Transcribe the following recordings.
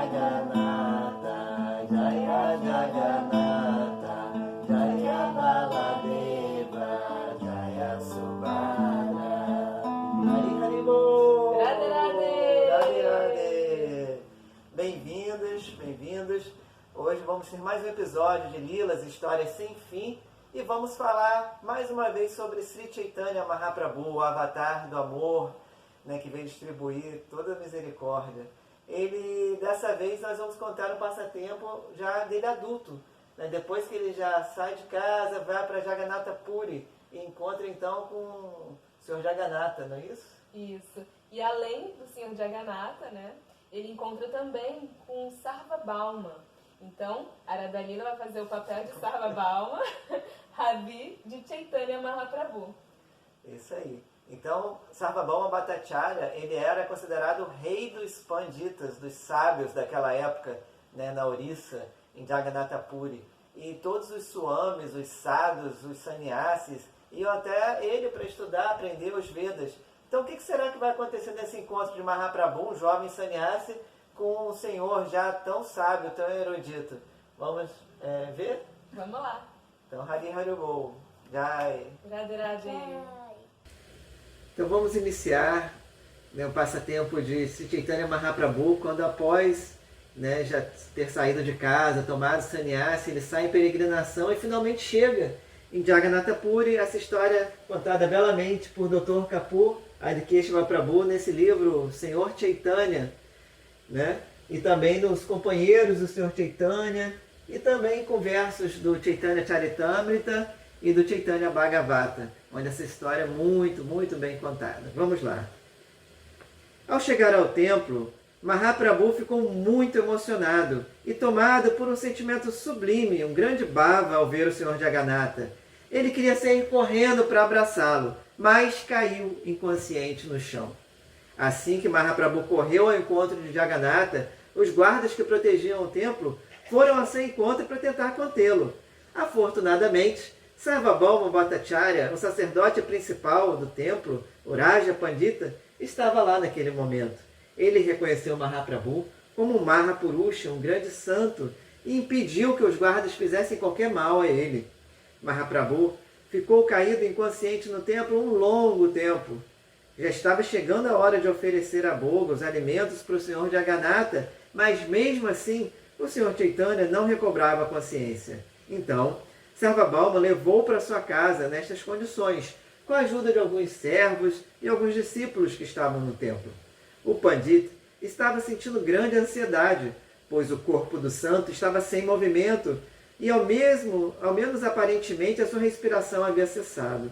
Jagannatha, Jaya Jagannatha, Jaya Baladeva, Jaya Subhadra. Hari Hari Bol. Radhe Radhe. Radhe Radhe. Bem-vindos, bem-vindos. Hoje vamos ter mais um episódio de Lilas, Histórias Sem Fim, e vamos falar mais uma vez sobre Sri Chaitanya Mahaprabhu, o avatar do amor, né, que veio distribuir toda a misericórdia. Dessa vez nós vamos contar um passatempo já dele adulto, né, depois que ele já sai de casa, vai para Jagannatha Puri e encontra então com o Sr. Jagannatha, não é isso? Isso. E além do Sr. Jagannatha, né, ele encontra também com Sarvabhauma. Então, a Radhalila vai fazer o papel de Sarvabhauma, Ravi de Chaitanya Mahaprabhu. Isso aí. Então, Sarvabhauma Bhattacharya, ele era considerado o rei dos panditas, dos sábios daquela época, né, na Orissa, em Jagannatha Puri. E todos os swamis, os sadhus, os sannyasis, iam até ele para estudar, aprender os Vedas. Então, o que será que vai acontecer nesse encontro de Mahaprabhu, um jovem sannyasi, com um senhor já tão sábio, tão erudito? Vamos ver? Vamos lá. Então, Hari Hari Bol. Jai. Radhe Radhe. Então vamos iniciar, né, o passatempo de Sri Chaitanya Mahaprabhu, quando após, né, já ter saído de casa, tomado sannyasi, ele sai em peregrinação e finalmente chega em Jagannatha Puri. Essa história contada belamente por Dr. Kapoor Adikeshava Prabhu nesse livro Senhor Chaitanya, né? E também nos companheiros do Senhor Chaitanya, e também com versos do Chaitanya Charitamrita e do Chaitanya Bhagavata, onde essa história é muito, muito bem contada. Vamos lá. Ao chegar ao templo, Mahaprabhu ficou muito emocionado e tomado por um sentimento sublime, um grande bhava ao ver o Senhor Jagannatha. Ele queria sair correndo para abraçá-lo, mas caiu inconsciente no chão. Assim que Mahaprabhu correu ao encontro de Jagannatha, os guardas que protegiam o templo foram a seu encontro para tentar contê-lo. Afortunadamente, Sarvabhauma Bhattacharya, o sacerdote principal do templo, o Raja Pandita, estava lá naquele momento. Ele reconheceu Mahaprabhu como um Mahapurusha, um grande santo, e impediu que os guardas fizessem qualquer mal a ele. Mahaprabhu ficou caído inconsciente no templo um longo tempo. Já estava chegando a hora de oferecer a boga os alimentos para o Senhor Jagannatha, mas mesmo assim o Senhor Chaitanya não recobrava a consciência. Então, Sarvabhauma levou para sua casa nestas condições, com a ajuda de alguns servos e alguns discípulos que estavam no templo. O Pandita estava sentindo grande ansiedade, pois o corpo do santo estava sem movimento e ao menos aparentemente a sua respiração havia cessado.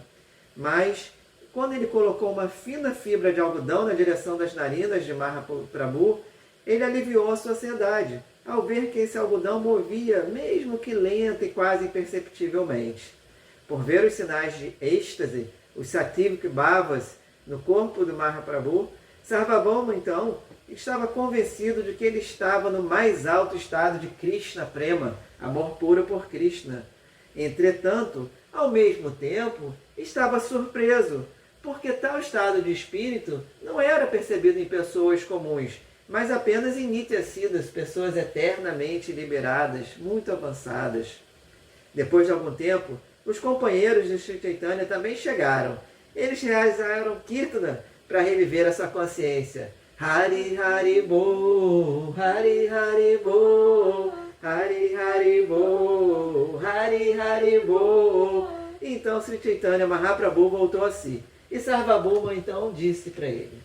Mas quando ele colocou uma fina fibra de algodão na direção das narinas de Mahaprabhu, ele aliviou a sua ansiedade, ao ver que esse algodão movia, mesmo que lenta e quase imperceptivelmente. Por ver os sinais de êxtase, os sattvic bhavas, no corpo do Mahaprabhu, Sarvabhauma, então, estava convencido de que ele estava no mais alto estado de Krishna Prema, amor puro por Krishna. Entretanto, ao mesmo tempo, estava surpreso, porque tal estado de espírito não era percebido em pessoas comuns, mas apenas em Nityasiddhas, pessoas eternamente liberadas, muito avançadas. Depois de algum tempo, os companheiros de Sri Chaitanya também chegaram. Eles realizaram Kirtana para reviver a sua consciência. Hari Hari Bol, Hari Hari Bol, Hari Hari Bol, Hari Hari Bol. Então Sri Chaitanya Mahaprabhu voltou a si. E Sarvabhauma então disse para ele: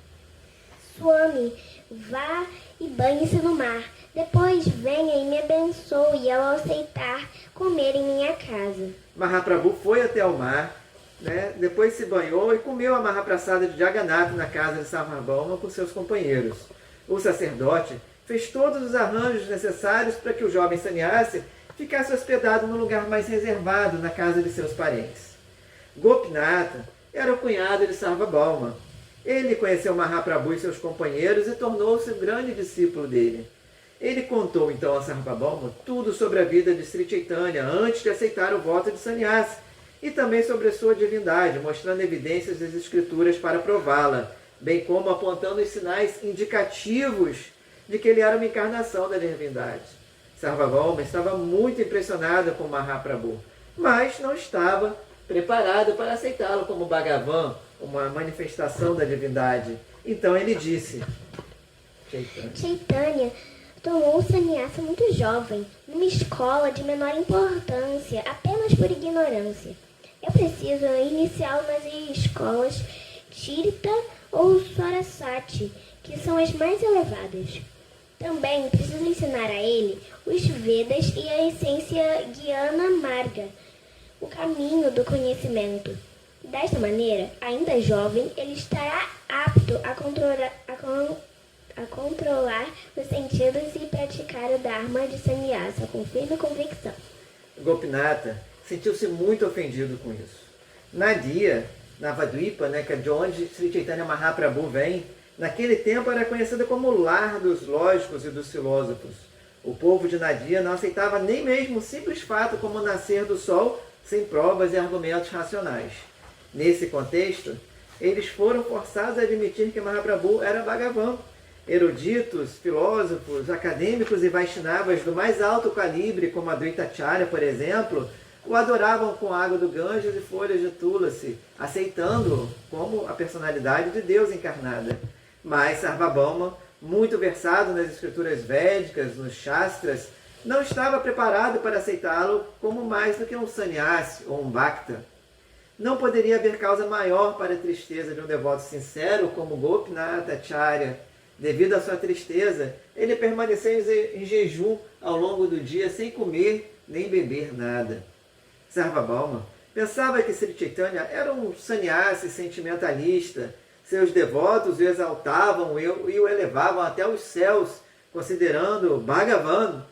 Swami, vá e banhe-se no mar. Depois venha e me abençoe ao aceitar comer em minha casa. Mahaprabhu foi até o mar, né? Depois se banhou e comeu a Mahaprasada de Jagannatha na casa de Sarvabhauma com seus companheiros. O sacerdote fez todos os arranjos necessários para que o jovem sannyasi ficasse hospedado no lugar mais reservado, na casa de seus parentes. Gopinatha era o cunhado de Sarvabhauma. Ele conheceu Mahaprabhu e seus companheiros e tornou-se um grande discípulo dele. Ele contou então a Sarvabhauma tudo sobre a vida de Sri Chaitanya antes de aceitar o voto de sannyasi e também sobre a sua divindade, mostrando evidências das escrituras para prová-la, bem como apontando os sinais indicativos de que ele era uma encarnação da divindade. Sarvabhauma estava muito impressionado com Mahaprabhu, mas não estava preparado para aceitá-lo como Bhagavan, uma manifestação da divindade. Então ele disse: Chaitanya tomou um sannyasa muito jovem, numa escola de menor importância, apenas por ignorância. Eu preciso iniciá-lo nas escolas Tirtha ou Saraswati, que são as mais elevadas. Também preciso ensinar a ele os Vedas e a essência Jnana Marga, o caminho do conhecimento. Desta maneira, ainda jovem, ele estará apto a controlar os sentidos e praticar o Dharma de sannyasa com firme convicção. Gopinatha sentiu-se muito ofendido com isso. Nadia, Navadvipa, que é de onde Sri Chaitanya Mahaprabhu vem, naquele tempo era conhecida como o lar dos lógicos e dos filósofos. O povo de Nadia não aceitava nem mesmo o simples fato como o nascer do sol sem provas e argumentos racionais. Nesse contexto, eles foram forçados a admitir que Mahaprabhu era Bhagavan. Eruditos, filósofos, acadêmicos e Vaishnavas do mais alto calibre, como Advaitacharya, por exemplo, o adoravam com água do Ganges e folhas de Tulasi, aceitando-o como a personalidade de Deus encarnada. Mas Sarvabhauma, muito versado nas escrituras védicas, nos Shastras, não estava preparado para aceitá-lo como mais do que um sannyasi ou um bhakta. Não poderia haver causa maior para a tristeza de um devoto sincero como Gopinatha Acharya. Devido à sua tristeza, ele permaneceu em jejum ao longo do dia sem comer nem beber nada. Sarvabhauma pensava que Sri Chaitanya era um sannyasi sentimentalista. Seus devotos o exaltavam e o elevavam até os céus, considerando-o Bhagavan.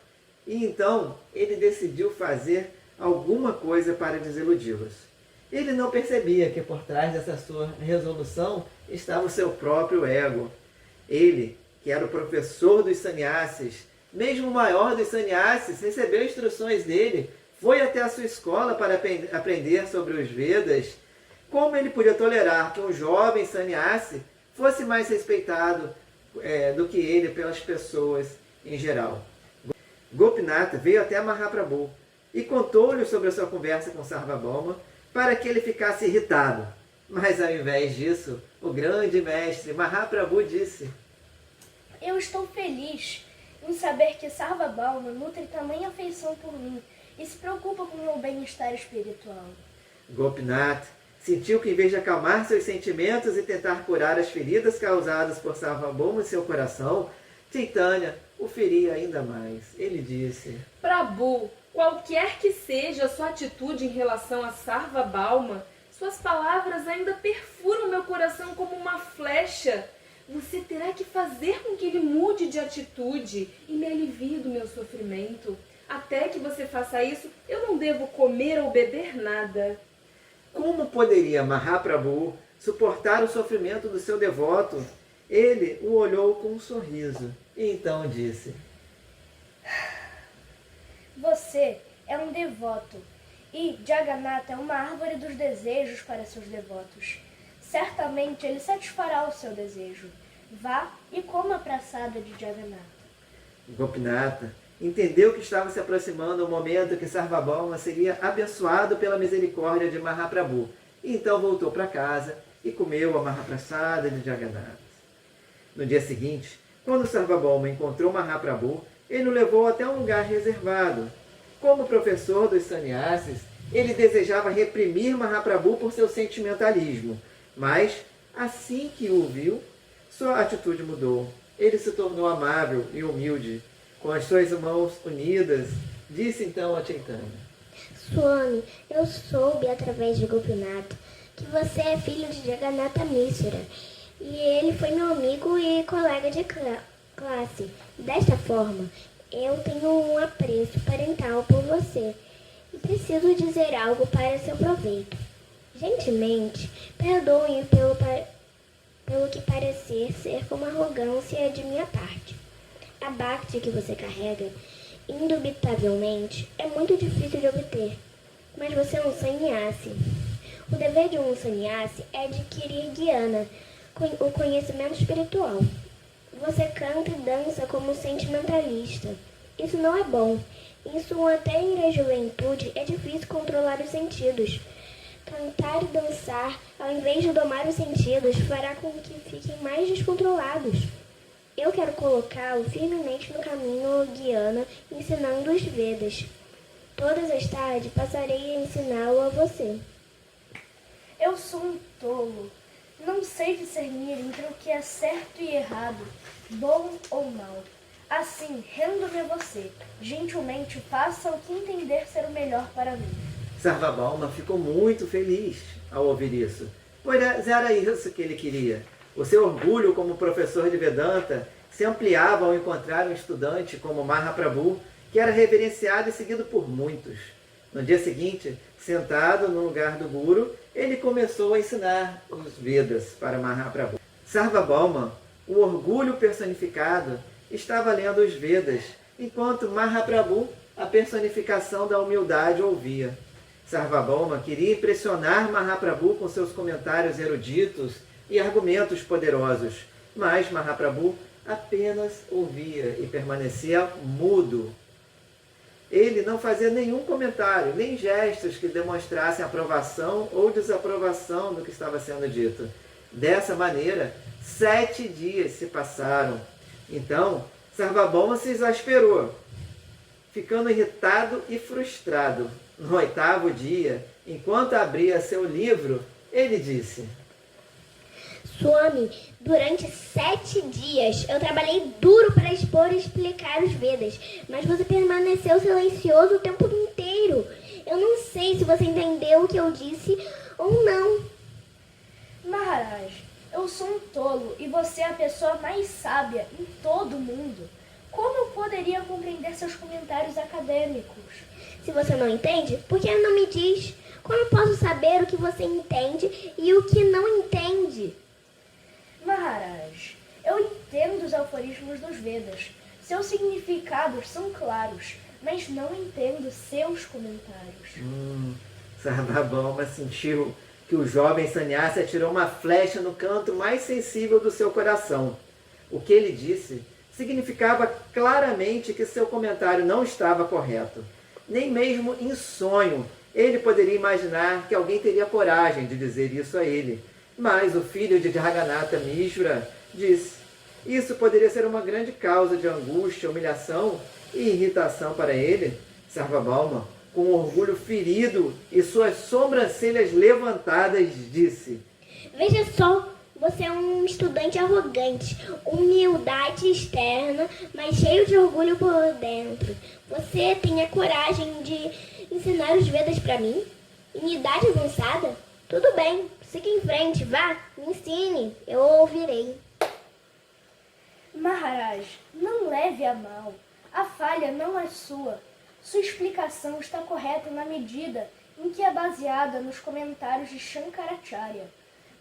E então ele decidiu fazer alguma coisa para desiludi-los. Ele não percebia que por trás dessa sua resolução estava o seu próprio ego. Ele, que era o professor dos sannyasis, mesmo o maior dos sannyasis, recebeu instruções dele, foi até a sua escola para aprender sobre os Vedas. Como ele podia tolerar que um jovem sannyasi fosse mais respeitado do que ele pelas pessoas em geral? Gopinatha veio até Mahaprabhu e contou-lhe sobre a sua conversa com Sarvabhauma para que ele ficasse irritado. Mas ao invés disso, o grande mestre Mahaprabhu disse: Eu estou feliz em saber que Sarvabhauma nutre tamanha afeição por mim e se preocupa com o meu bem-estar espiritual. Gopinatha sentiu que, em vez de acalmar seus sentimentos e tentar curar as feridas causadas por Sarvabhauma em seu coração, Chaitanya o feria ainda mais. Ele disse: Prabhu, qualquer que seja a sua atitude em relação a Sarvabhauma, suas palavras ainda perfuram meu coração como uma flecha. Você terá que fazer com que ele mude de atitude e me alivie do meu sofrimento. Até que você faça isso, eu não devo comer ou beber nada. Como poderia Mahaprabhu suportar o sofrimento do seu devoto? Ele o olhou com um sorriso e então disse: Você é um devoto e Jagannatha é uma árvore dos desejos para seus devotos. Certamente ele satisfará o seu desejo. Vá e coma a praçada de Jagannatha. Gopinatha entendeu que estava se aproximando o momento que Sarvabhauma seria abençoado pela misericórdia de Mahaprabhu. E então voltou para casa e comeu a Mahaprasada de Jagannatha. No dia seguinte, quando Sarvabhauma encontrou Mahaprabhu, ele o levou até um lugar reservado. Como professor dos sannyasis, ele desejava reprimir Mahaprabhu por seu sentimentalismo. Mas, assim que o viu, sua atitude mudou. Ele se tornou amável e humilde. Com as suas mãos unidas, disse então a Chaitanya: Swami, eu soube através de Gopinatha que você é filho de Jagannatha Mishra e ele foi meu amigo e colega de classe. Desta forma, eu tenho um apreço parental por você e preciso dizer algo para seu proveito. Gentilmente, perdoe-me pelo que parecer ser como arrogância de minha parte. A bhakti que você carrega, indubitavelmente, é muito difícil de obter, mas você é um sannyasi. O dever de um sannyasi é adquirir jnana, o conhecimento espiritual. Você canta e dança como sentimentalista. Isso não é bom. Isso até em juventude é difícil controlar os sentidos. Cantar e dançar, ao invés de domar os sentidos, fará com que fiquem mais descontrolados. Eu quero colocá-lo firmemente no caminho guiana, ensinando os Vedas. Todas as tardes passarei a ensiná-lo a você. Eu sou um tolo. Não sei discernir entre o que é certo e errado, bom ou mal. Assim, rendo-me a você. Gentilmente faça o que entender ser o melhor para mim. Sarvabhauma ficou muito feliz ao ouvir isso, pois era isso que ele queria. O seu orgulho como professor de Vedanta se ampliava ao encontrar um estudante como Mahaprabhu, que era reverenciado e seguido por muitos. No dia seguinte, sentado no lugar do Guru, ele começou a ensinar os Vedas para Mahaprabhu. Sarvabhauma, o orgulho personificado, estava lendo os Vedas, enquanto Mahaprabhu, a personificação da humildade, ouvia. Sarvabhauma queria impressionar Mahaprabhu com seus comentários eruditos e argumentos poderosos, mas Mahaprabhu apenas ouvia e permanecia mudo. Ele não fazia nenhum comentário, nem gestos que demonstrassem aprovação ou desaprovação do que estava sendo dito. Dessa maneira, 7 dias se passaram. Então, Sarvabhauma se exasperou, ficando irritado e frustrado. No 8º dia, enquanto abria seu livro, ele disse: Swami, durante 7 dias eu trabalhei duro para expor e explicar os Vedas, mas você permaneceu silencioso o tempo inteiro. Eu não sei se você entendeu o que eu disse ou não. Maharaj, eu sou um tolo e você é a pessoa mais sábia em todo o mundo. Como eu poderia compreender seus comentários acadêmicos? Se você não entende, por que não me diz? Como eu posso saber o que você entende e o que não entende? Maharaj, eu entendo os aforismos dos Vedas. Seus significados são claros, mas não entendo seus comentários. Sarvabhauma sentiu que o jovem sannyasi atirou uma flecha no canto mais sensível do seu coração. O que ele disse significava claramente que seu comentário não estava correto. Nem mesmo em sonho ele poderia imaginar que alguém teria coragem de dizer isso a ele. Mas o filho de Jagannatha Mishra disse: isso poderia ser uma grande causa de angústia, humilhação e irritação para ele. Sarvabhauma, com orgulho ferido e suas sobrancelhas levantadas, disse: Veja só, você é um estudante arrogante, humildade externa, mas cheio de orgulho por dentro. Você tem a coragem de ensinar os Vedas para mim? Em idade avançada? Tudo bem, siga em frente, vá, me ensine, eu ouvirei. Maharaj, não leve a mal. A falha não é sua. Sua explicação está correta na medida em que é baseada nos comentários de Shankaracharya.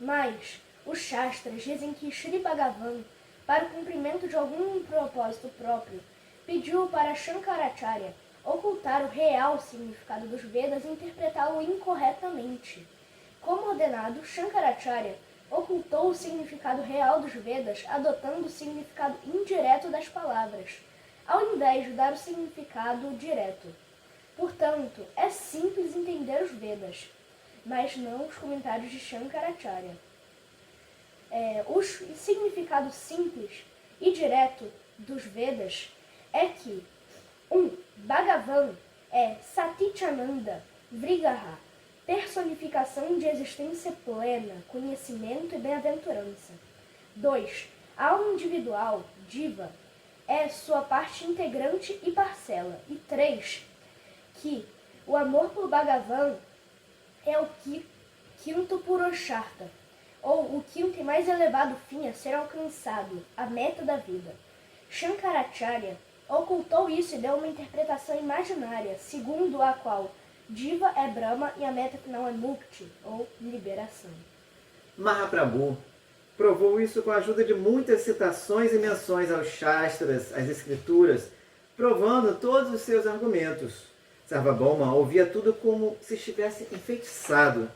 Mas os Shastras dizem que Sri Bhagavan, para o cumprimento de algum propósito próprio, pediu para Shankaracharya ocultar o real significado dos Vedas e interpretá-lo incorretamente. Como ordenado, Shankaracharya ocultou o significado real dos Vedas, adotando o significado indireto das palavras, ao invés de dar o significado direto. Portanto, é simples entender os Vedas, mas não os comentários de Shankaracharya. O significado simples e direto dos Vedas é que Bhagavan é Satchitananda Vrigaha, personificação de existência plena, conhecimento e bem-aventurança. 2. A alma individual, Diva, é sua parte integrante e parcela. E 3. Que o amor por Bhagavan é o quinto Purushartha, ou o quinto e mais elevado fim a ser alcançado, a meta da vida. Shankaracharya ocultou isso e deu uma interpretação imaginária, segundo a qual Diva é Brahma e a meta final é Mukti, ou liberação. Mahaprabhu provou isso com a ajuda de muitas citações e menções aos Shastras, às Escrituras, provando todos os seus argumentos. Sarvabhauma ouvia tudo como se estivesse enfeitiçado.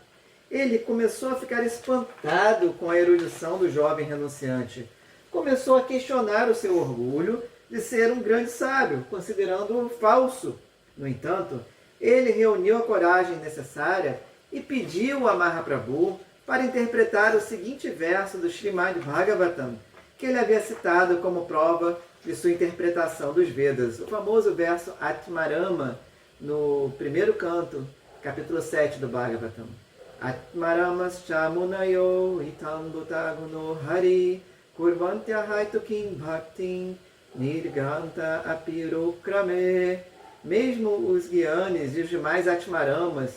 Ele começou a ficar espantado com a erudição do jovem renunciante. começou a questionar o seu orgulho de ser um grande sábio, considerando-o falso. No entanto, ele reuniu a coragem necessária e pediu a Mahaprabhu para interpretar o seguinte verso do Srimad Bhagavatam, que ele havia citado como prova de sua interpretação dos Vedas, o famoso verso Atmarama, no primeiro canto, capítulo 7 do Bhagavatam. Atmaramascha munayo itam bhutaguno hari kurvantya haitukim bhaktim nirganta apirokrame. Mesmo os Gyanis e os demais Atmaramas,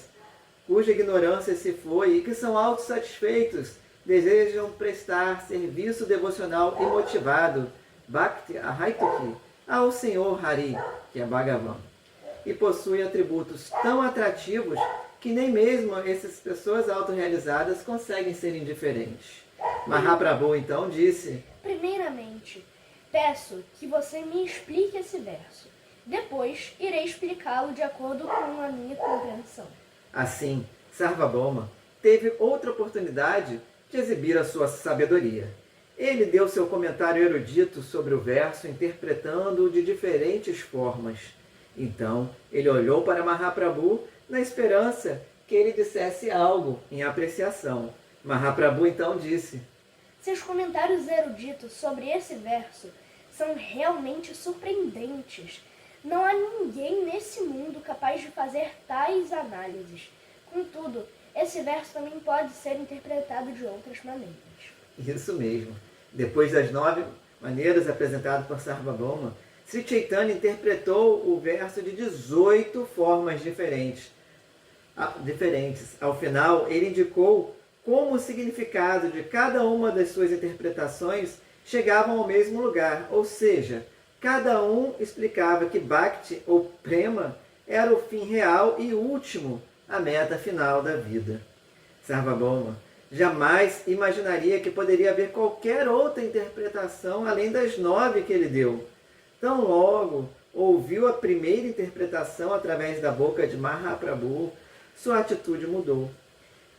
cuja ignorância se foi e que são autossatisfeitos, desejam prestar serviço devocional e motivado, Bhakti Ahaituki, ao Senhor Hari, que é Bhagavan, e possui atributos tão atrativos que nem mesmo essas pessoas autorrealizadas conseguem ser indiferentes. Mahaprabhu então disse: Primeiramente, peço que você me explique esse verso. Depois, irei explicá-lo de acordo com a minha compreensão. Assim, Sarvabhauma teve outra oportunidade de exibir a sua sabedoria. Ele deu seu comentário erudito sobre o verso, interpretando-o de diferentes formas. Então, ele olhou para Mahaprabhu na esperança que ele dissesse algo em apreciação. Mahaprabhu então disse: Seus comentários eruditos sobre esse verso são realmente surpreendentes. Não há ninguém nesse mundo capaz de fazer tais análises. Contudo, esse verso também pode ser interpretado de outras maneiras. Isso mesmo. Depois das 9 maneiras apresentadas por Sarvabhauma, Sri Chaitanya interpretou o verso de 18 formas diferentes. Ao final, ele indicou como o significado de cada uma das suas interpretações chegavam ao mesmo lugar, ou seja, cada um explicava que Bhakti, ou Prema, era o fim real e último, a meta final da vida. Sarvabhauma jamais imaginaria que poderia haver qualquer outra interpretação além das 9 que ele deu. Tão logo ouviu a primeira interpretação através da boca de Mahaprabhu, sua atitude mudou.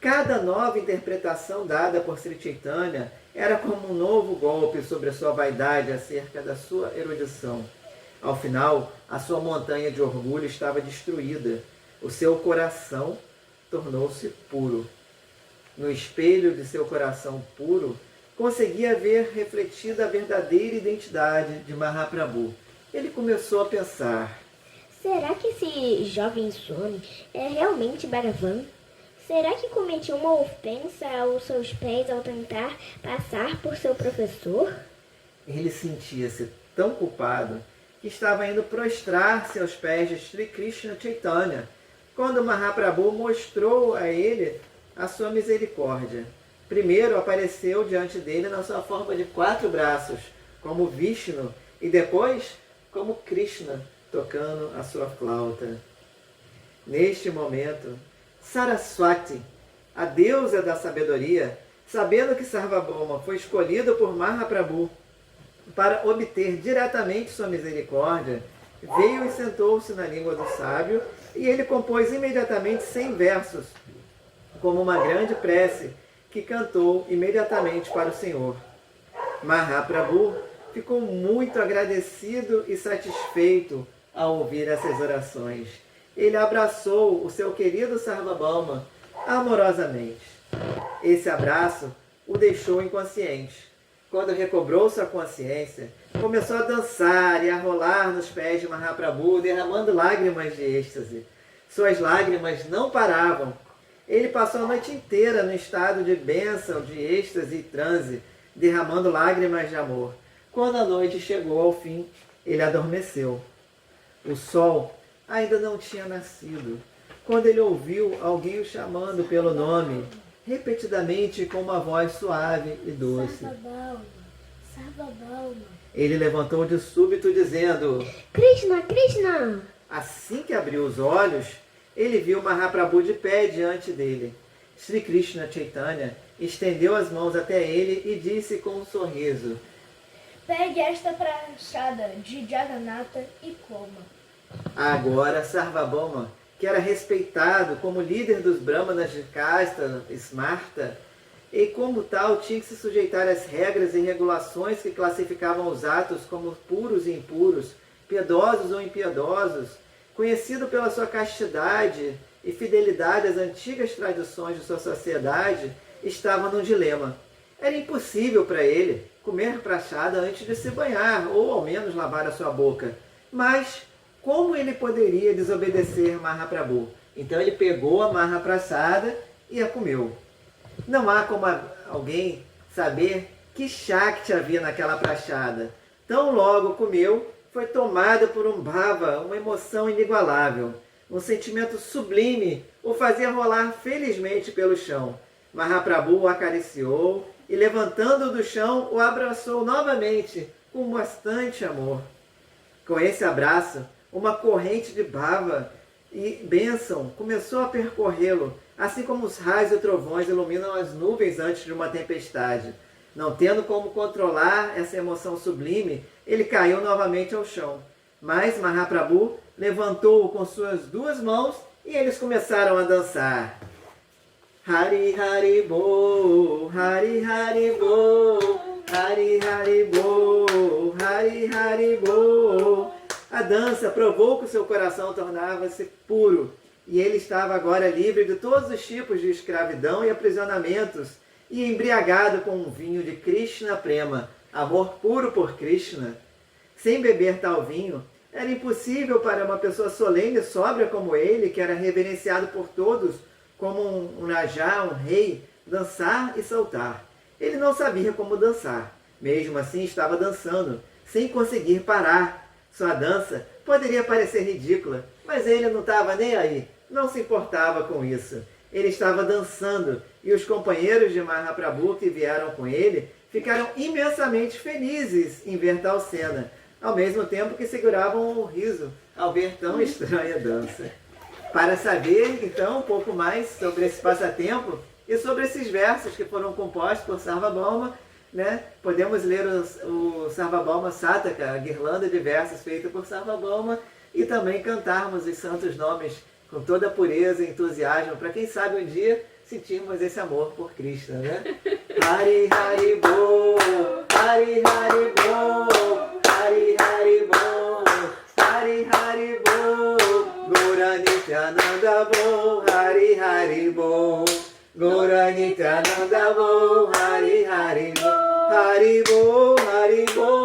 Cada nova interpretação dada por Sri Chaitanya era como um novo golpe sobre a sua vaidade acerca da sua erudição. Ao final, a sua montanha de orgulho estava destruída. O seu coração tornou-se puro. No espelho de seu coração puro, conseguia ver refletida a verdadeira identidade de Mahaprabhu. Ele começou a pensar: será que esse jovem Swami é realmente Bhagavan? Será que cometi uma ofensa aos seus pés ao tentar passar por seu professor? Ele sentia-se tão culpado que estava indo prostrar-se aos pés de Sri Krishna Chaitanya, quando Mahaprabhu mostrou a ele a sua misericórdia. Primeiro apareceu diante dele na sua forma de 4 braços, como Vishnu, e depois como Krishna, tocando a sua flauta. Neste momento, Saraswati, a deusa da sabedoria, sabendo que Sarvabhauma foi escolhido por Mahaprabhu para obter diretamente sua misericórdia, veio e sentou-se na língua do sábio, e ele compôs imediatamente 100 versos, como uma grande prece, que cantou imediatamente para o Senhor. Mahaprabhu ficou muito agradecido e satisfeito ao ouvir essas orações. Ele abraçou o seu querido Sarvabhauma amorosamente. Esse abraço o deixou inconsciente. Quando recobrou sua consciência, começou a dançar e a rolar nos pés de Mahaprabhu, derramando lágrimas de êxtase. Suas lágrimas não paravam. Ele passou a noite inteira no estado de bênção, de êxtase e transe, derramando lágrimas de amor. Quando a noite chegou ao fim, ele adormeceu. O sol ainda não tinha nascido, quando ele ouviu alguém o chamando pelo nome, repetidamente com uma voz suave e doce. Sarvabhauma, Sarvabhauma. Ele levantou de súbito, dizendo: Krishna, Krishna! Assim que abriu os olhos, ele viu Mahaprabhu de pé diante dele. Sri Krishna Chaitanya estendeu as mãos até ele e disse com um sorriso: Pegue esta prachada de Jagannatha e coma. Agora Sarvabhauma, que era respeitado como líder dos Brahmanas de casta Smarta, e como tal tinha que se sujeitar às regras e regulações que classificavam os atos como puros e impuros, piedosos ou impiedosos. Conhecido pela sua castidade e fidelidade às antigas tradições de sua sociedade, estava num dilema. Era impossível para ele comer prachada antes de se banhar, ou ao menos lavar a sua boca. Mas como ele poderia desobedecer Mahaprabhu? Então ele pegou a Mahaprasada e a comeu. Não há como alguém saber que Shakti havia naquela prachada. Tão logo comeu, foi tomada por um bhava, uma emoção inigualável. Um sentimento sublime o fazia rolar felizmente pelo chão. Mahaprabhu o acariciou e, levantando-o do chão, o abraçou novamente com bastante amor. Com esse abraço, uma corrente de bhava e bênção começou a percorrê-lo, assim como os raios e trovões iluminam as nuvens antes de uma tempestade. Não tendo como controlar essa emoção sublime, ele caiu novamente ao chão. Mas Mahaprabhu levantou-o com suas duas mãos e eles começaram a dançar. Hari Hari Bo, Hari Hari Bo, Hari Hari Bo, Hari Hari Bo. A dança provou que o seu coração tornava-se puro e ele estava agora livre de todos os tipos de escravidão e aprisionamentos e embriagado com um vinho de Krishna Prema, amor puro por Krishna. Sem beber tal vinho, era impossível para uma pessoa solene e sóbria como ele, que era reverenciado por todos como um rajá, um rei, dançar e saltar. Ele não sabia como dançar. Mesmo assim estava dançando, sem conseguir parar. Sua dança poderia parecer ridícula, mas ele não estava nem aí, não se importava com isso. Ele estava dançando e os companheiros de Mahaprabhu que vieram com ele ficaram imensamente felizes em ver tal cena, ao mesmo tempo que seguravam o riso ao ver tão estranha dança. Para saber, então, um pouco mais sobre esse passatempo e sobre esses versos que foram compostos por Sarvabhauma, né, podemos ler o Sarvabhauma Sataka, a guirlanda de versos feita por Sarvabhauma, e também cantarmos os santos nomes com toda a pureza e entusiasmo, para quem sabe um dia sentirmos esse amor por Cristo, né? Hari Hari Bo, Hari Hari Bo, Hari Hari Bo, Hari Hari Bo, Gaura Nityananda Bo, Hari Hari Bo, Gaura Nityananda Bo, Hari Hari Bo, Hari Bo, Hari Bo.